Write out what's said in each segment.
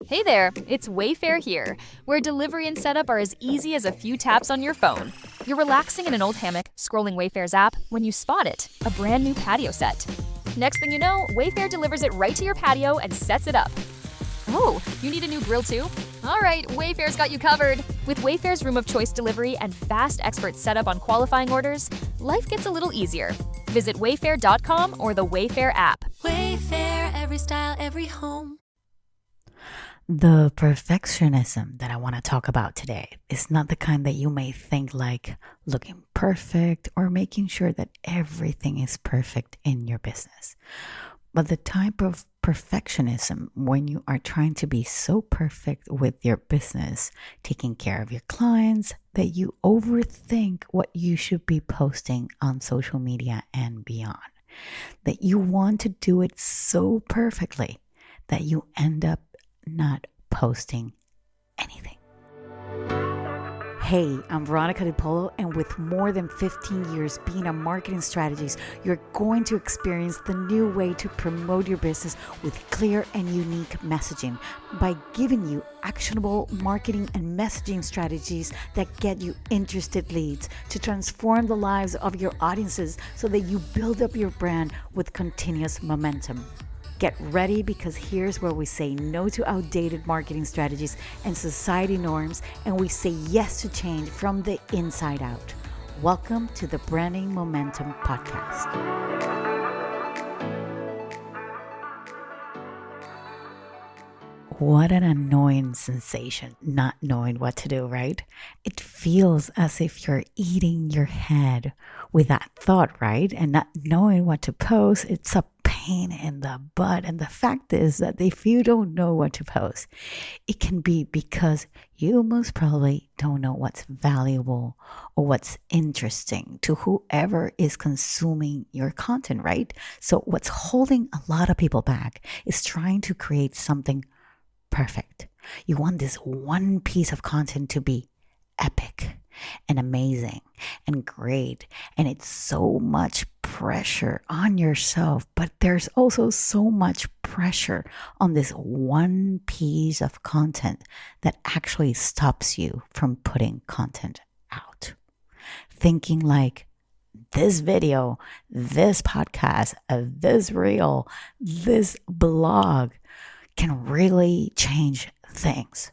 Hey there, it's Wayfair here, where delivery and setup are as easy as a few taps on your phone. You're relaxing in an old hammock, scrolling Wayfair's app, when you spot it, a brand new patio set. Next thing you know, Wayfair delivers it right to your patio and sets it up. Oh, you need a new grill too? All right, Wayfair's got you covered. With Wayfair's Room of Choice delivery and fast expert setup on qualifying orders, life gets a little easier. Visit wayfair.com or the Wayfair app. Wayfair, every style, every home. The perfectionism that I want to talk about today is not the kind that you may think like looking perfect or making sure that everything is perfect in your business, but the type of perfectionism when you are trying to be so perfect with your business, taking care of your clients, that you overthink what you should be posting on social media and beyond, that you want to do it so perfectly that you end up not posting anything. Hey, I'm Veronica DiPolo, and with more than 15 years being a marketing strategist, you're going to experience the new way to promote your business with clear and unique messaging by giving you actionable marketing and messaging strategies that get you interested leads to transform the lives of your audiences so that you build up your brand with continuous momentum. Get ready, because here's where we say no to outdated marketing strategies and society norms, and we say yes to change from the inside out. Welcome to the Branding Momentum Podcast. What an annoying sensation, not knowing what to do, right? It feels as if you're eating your head with that thought, right? And not knowing what to post, it's a pain in the butt. And the fact is that if you don't know what to post, it can be because you most probably don't know what's valuable or what's interesting to whoever is consuming your content, right? So what's holding a lot of people back is trying to create something perfect. You want this one piece of content to be epic and amazing and great, and it's so much pressure on yourself, but there's also so much pressure on this one piece of content that actually stops you from putting content out. Thinking like, this video, this podcast, this reel, this blog can really change things.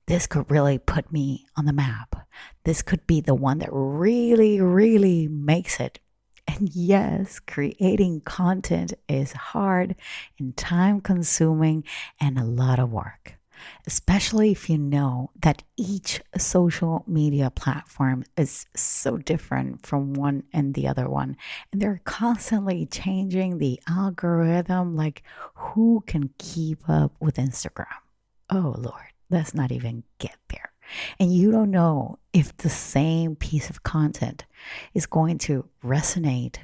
This could really put me on the map. This could be the one that really, really makes it. And yes, creating content is hard and time consuming and a lot of work, especially if you know that each social media platform is so different from one and the other one. And they're constantly changing the algorithm. Like, who can keep up with Instagram? Oh, Lord, let's not even get there. And you don't know if the same piece of content is going to resonate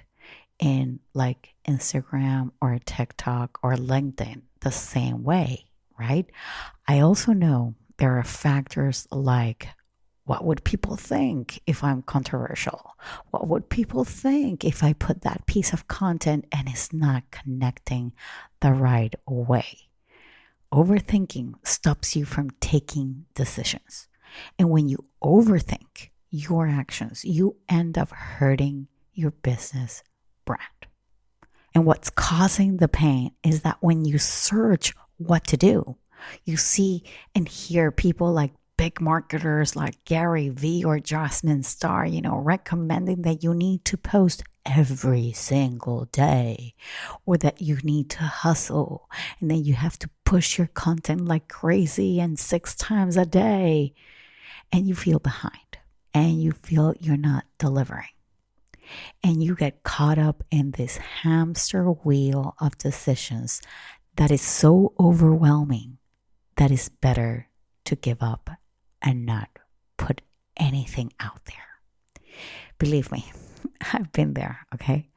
in like Instagram or TikTok or LinkedIn the same way, right? I also know there are factors like, what would people think if I'm controversial? What would people think if I put that piece of content and it's not connecting the right way? Overthinking stops you from taking decisions. And when you overthink your actions, you end up hurting your business brand. And what's causing the pain is that when you search what to do, you see and hear people like big marketers like Gary Vee or Jasmine Star, recommending that you need to post every single day, or that you need to hustle and then you have to push your content like crazy and 6 times a day, and you feel behind and you feel you're not delivering. And you get caught up in this hamster wheel of decisions that is so overwhelming that it's better to give up and not put anything out there. Believe me, I've been there, okay?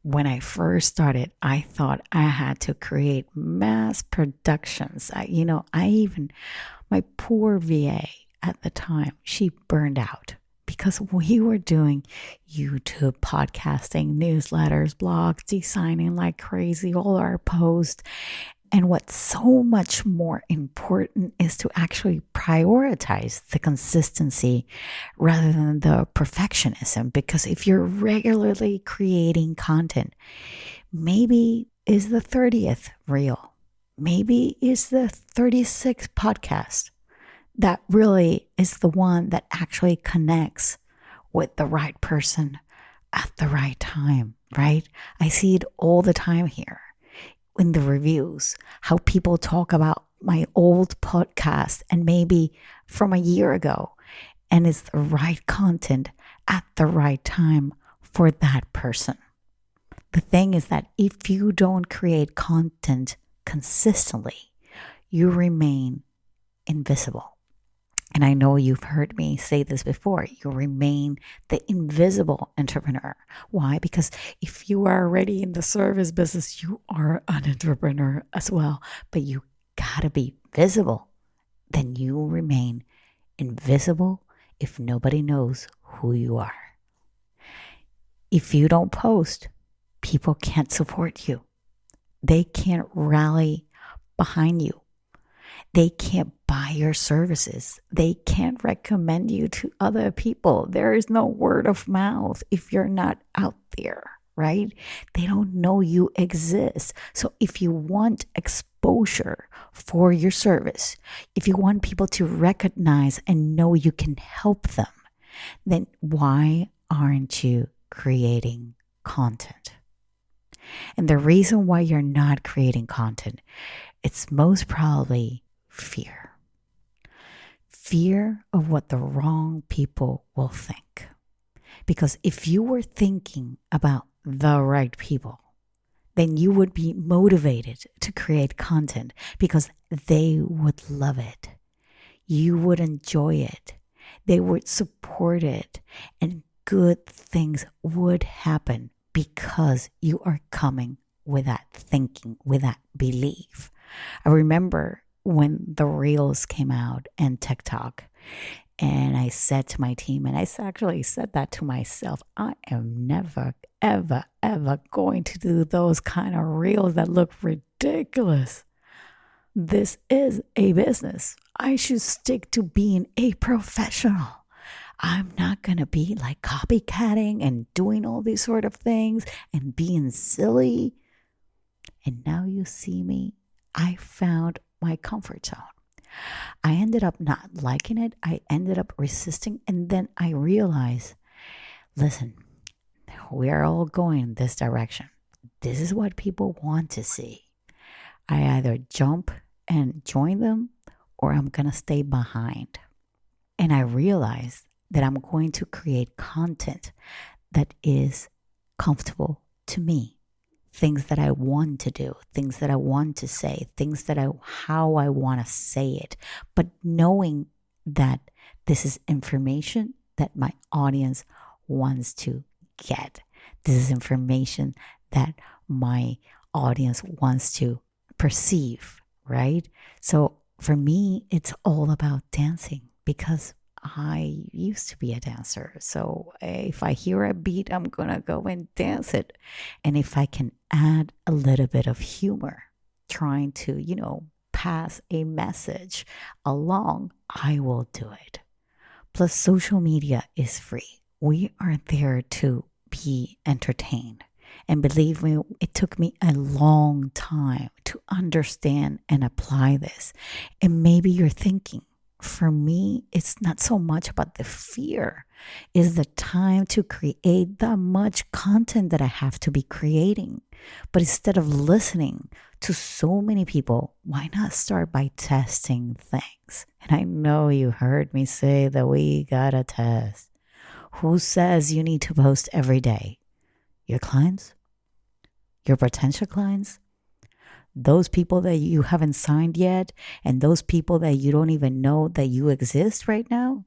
When I first started, I thought I had to create mass productions. My poor VA at the time, she burned out because we were doing YouTube, podcasting, newsletters, blogs, designing like crazy, all our posts. And what's so much more important is to actually prioritize the consistency rather than the perfectionism. Because if you're regularly creating content, maybe is the 30th reel, maybe is the 36th podcast that really is the one that actually connects with the right person at the right time, right? I see it all the time here in the reviews, how people talk about my old podcast and maybe from a year ago, and it's the right content at the right time for that person. The thing is that if you don't create content consistently, you remain invisible. And I know you've heard me say this before. You remain the invisible entrepreneur. Why? Because if you are already in the service business, you are an entrepreneur as well. But you gotta be visible. Then you remain invisible if nobody knows who you are. If you don't post, people can't support you. They can't rally behind you. They can't buy your services. They can't recommend you to other people. There is no word of mouth if you're not out there, right? They don't know you exist. So if you want exposure for your service, if you want people to recognize and know you can help them, then why aren't you creating content? And the reason why you're not creating content, it's most probably fear. Fear of what the wrong people will think. Because if you were thinking about the right people, then you would be motivated to create content because they would love it. You would enjoy it. They would support it. And good things would happen because you are coming with that thinking, with that belief. I remember when the Reels came out and TikTok, and I said to my team, and I actually said that to myself, I am never, ever, ever going to do those kind of Reels that look ridiculous. This is a business. I should stick to being a professional. I'm not going to be like copycatting and doing all these sort of things and being silly. And now you see me. I found my comfort zone. I ended up not liking it. I ended up resisting. And then I realized, listen, we are all going this direction. This is what people want to see. I either jump and join them or I'm going to stay behind. And I realized that I'm going to create content that is comfortable to me. Things that I want to do, things that I want to say, how I want to say it, but knowing that this is information that my audience wants to get. This is information that my audience wants to perceive, right? So for me, it's all about dancing because I used to be a dancer. So if I hear a beat, I'm going to go and dance it. And if I can add a little bit of humor, trying to, pass a message along, I will do it. Plus, social media is free. We are there to be entertained. And believe me, it took me a long time to understand and apply this. And maybe you're thinking, for me, it's not so much about the fear. It's the time to create that much content that I have to be creating. But instead of listening to so many people, why not start by testing things? And I know you heard me say that we gotta test. Who says you need to post every day? Your clients? Your potential clients? Those people that you haven't signed yet, and those people that you don't even know that you exist right now?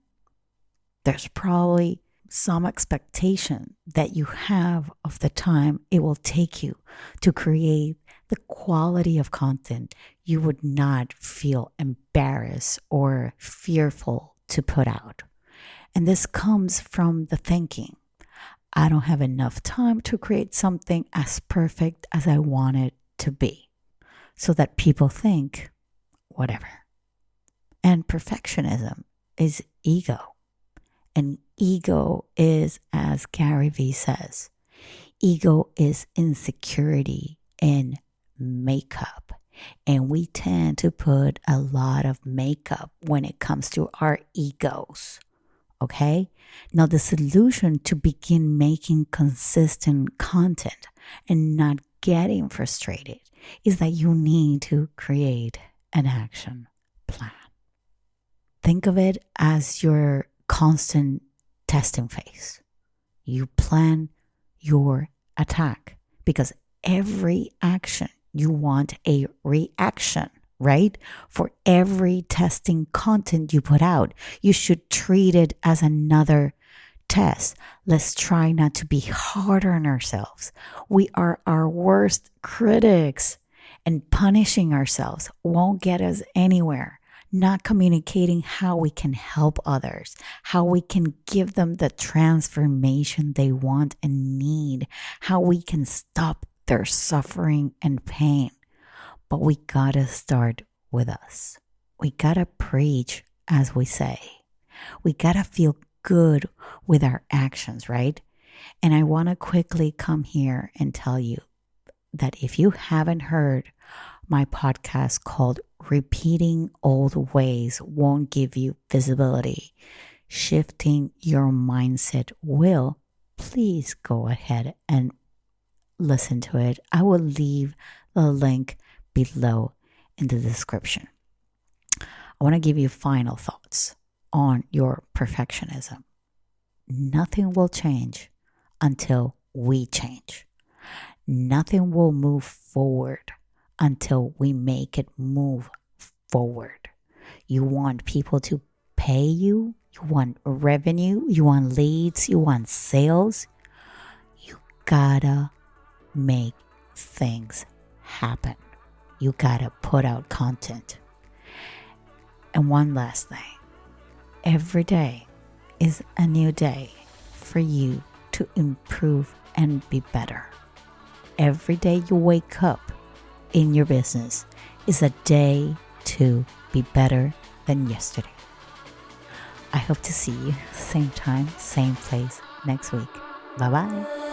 There's probably some expectation that you have of the time it will take you to create the quality of content you would not feel embarrassed or fearful to put out. And this comes from the thinking, I don't have enough time to create something as perfect as I want it to be. so that people think whatever. And perfectionism is ego. And ego is, as Gary Vee says, ego is insecurity in makeup. And we tend to put a lot of makeup when it comes to our egos. Okay? Now, the solution to begin making consistent content and not getting frustrated is that you need to create an action plan. Think of it as your constant testing phase. You plan your attack because every action you want a reaction, right? For every testing content you put out, you should treat it as another test. Let's try not to be hard on ourselves. We are our worst critics, and punishing ourselves won't get us anywhere. Not communicating how we can help others, how we can give them the transformation they want and need, how we can stop their suffering and pain. But we gotta start with us. We gotta preach, as we say. We gotta feel good with our actions, right? And I wanna quickly come here and tell you that if you haven't heard my podcast called Repeating Old Ways Won't Give You Visibility, Shifting Your Mindset Will, please go ahead and listen to it. I will leave the link below in the description. I want to give you final thoughts on your perfectionism. Nothing will change until we change. Nothing will move forward until we make it move forward. You want people to pay you, you want revenue, you want leads, you want sales. You gotta make things happen. You gotta put out content. And one last thing, every day is a new day for you to improve and be better. Every day you wake up in your business is a day to be better than yesterday. I hope to see you same time, same place next week. Bye-bye.